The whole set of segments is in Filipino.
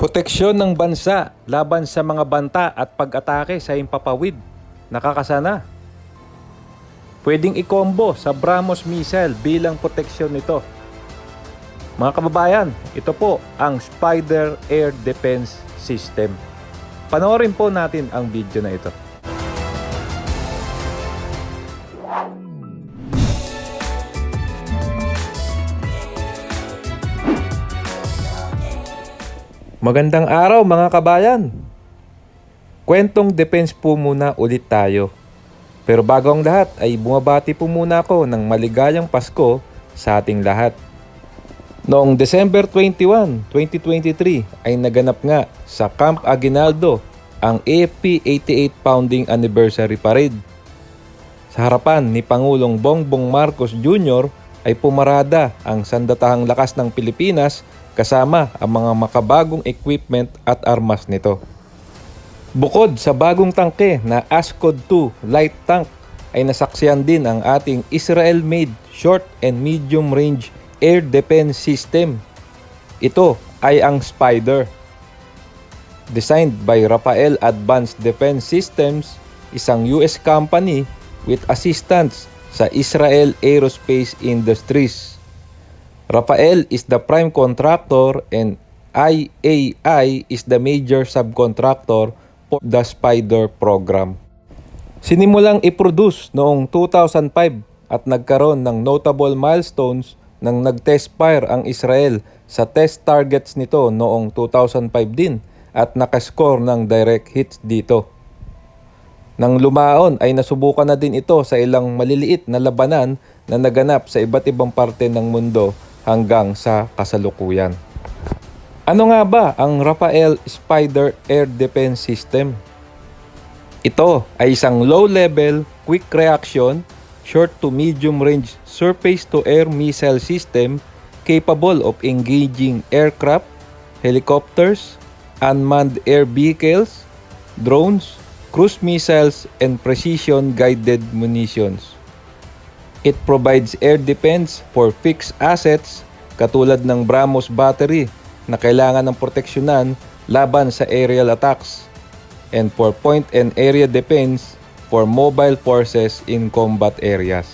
Proteksyon ng bansa laban sa mga banta at pag-atake sa himpapawid. Nakakasana. Pwedeng i-combo sa BrahMos missile bilang proteksyon nito. Mga kababayan, ito po ang Spider Air Defense System. Panoorin po natin ang video na ito. Magandang araw mga kabayan. Kwentong defense po muna ulit tayo. Pero bago ang lahat ay bumabati po muna ako ng maligayang Pasko sa ating lahat. Noong December 21, 2023 ay naganap nga sa Camp Aguinaldo ang AFP 88 Founding Anniversary Parade. Sa harapan ni Pangulong Bongbong Marcos Jr. ay pumarada ang sandatahang lakas ng Pilipinas kasama ang mga makabagong equipment at armas nito. Bukod sa bagong tangke na ASCOD-2 light tank ay nasaksiyan din ang ating Israel-made short and medium range air defense system. Ito ay ang Spider. Designed by Rafael Advanced Defense Systems, isang US company with assistance sa Israel Aerospace Industries. Rafael is the prime contractor and IAI is the major subcontractor for the Spider program. Sinimulang i-produce noong 2005 at nagkaroon ng notable milestones nang nag-test fire ang Israel sa test targets nito noong 2005 din at nakascore ng direct hits dito. Nang lumaon ay nasubukan na din ito sa ilang maliliit na labanan na naganap sa iba't ibang parte ng mundo hanggang sa kasalukuyan. Ano nga ba ang Rafael Spider Air Defense System? Ito ay isang low-level, quick reaction, short to medium range surface-to-air missile system capable of engaging aircraft, helicopters, unmanned air vehicles, drones, cruise missiles, and precision-guided munitions. It provides air defense for fixed assets katulad ng BrahMos battery na kailangan ng proteksyonan laban sa aerial attacks and for point and area defense for mobile forces in combat areas.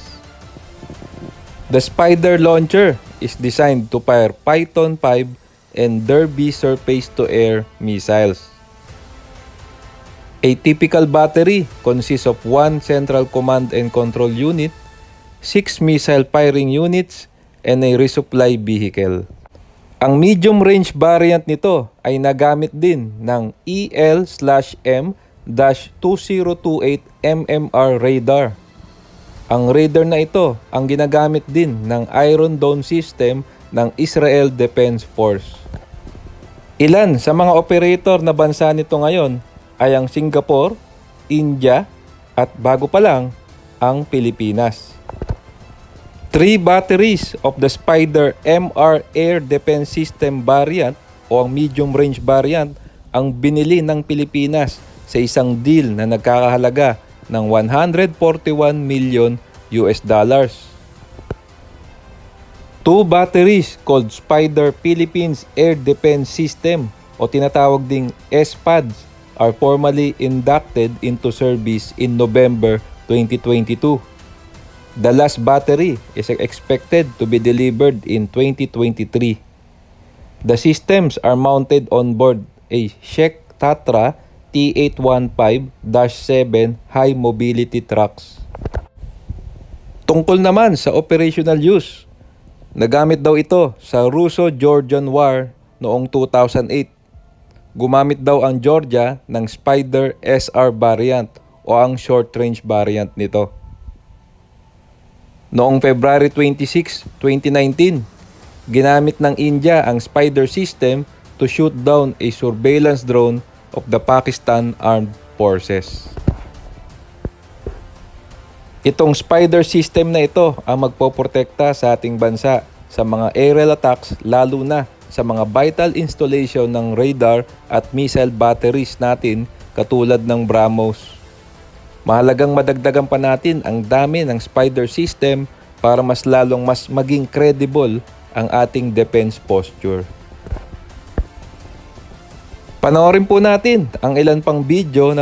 The Spider launcher is designed to fire Python 5 and Derby surface-to-air missiles. A typical battery consists of one central command and control unit, 6 missile firing units, and a resupply vehicle. Ang medium-range variant nito ay nagamit din ng EL/M-2028 MMR radar. Ang radar na ito ang ginagamit din ng Iron Dome system ng Israel Defense Force. Ilan sa mga operator na bansa nito ngayon ay ang Singapore, India, at bago pa lang ang Pilipinas. 3 batteries of the Spider MR Air Defense System variant o ang medium range variant ang binili ng Pilipinas sa isang deal na nagkakahalaga ng $141 million. 2 batteries called Spider Philippines Air Defense System o tinatawag ding SPADS are formally inducted into service in November 2022. The last battery is expected to be delivered in 2023. The systems are mounted on board a Sheikh Tatra T815-7 high mobility trucks. Tungkol naman sa operational use, nagamit daw ito sa Russo-Georgian War noong 2008. Gumamit daw ang Georgia ng Spider SR variant o ang short-range variant nito. Noong February 26, 2019, ginamit ng India ang Spider system to shoot down a surveillance drone of the Pakistan Armed Forces. Itong Spider system na ito ang magpoprotekta sa ating bansa sa mga aerial attacks, lalo na sa mga vital installation ng radar at missile batteries natin katulad ng BrahMos. Mahalagang madagdagan pa natin ang dami ng Spider system para mas maging credible ang ating defense posture. Panoorin po natin ang ilan pang video na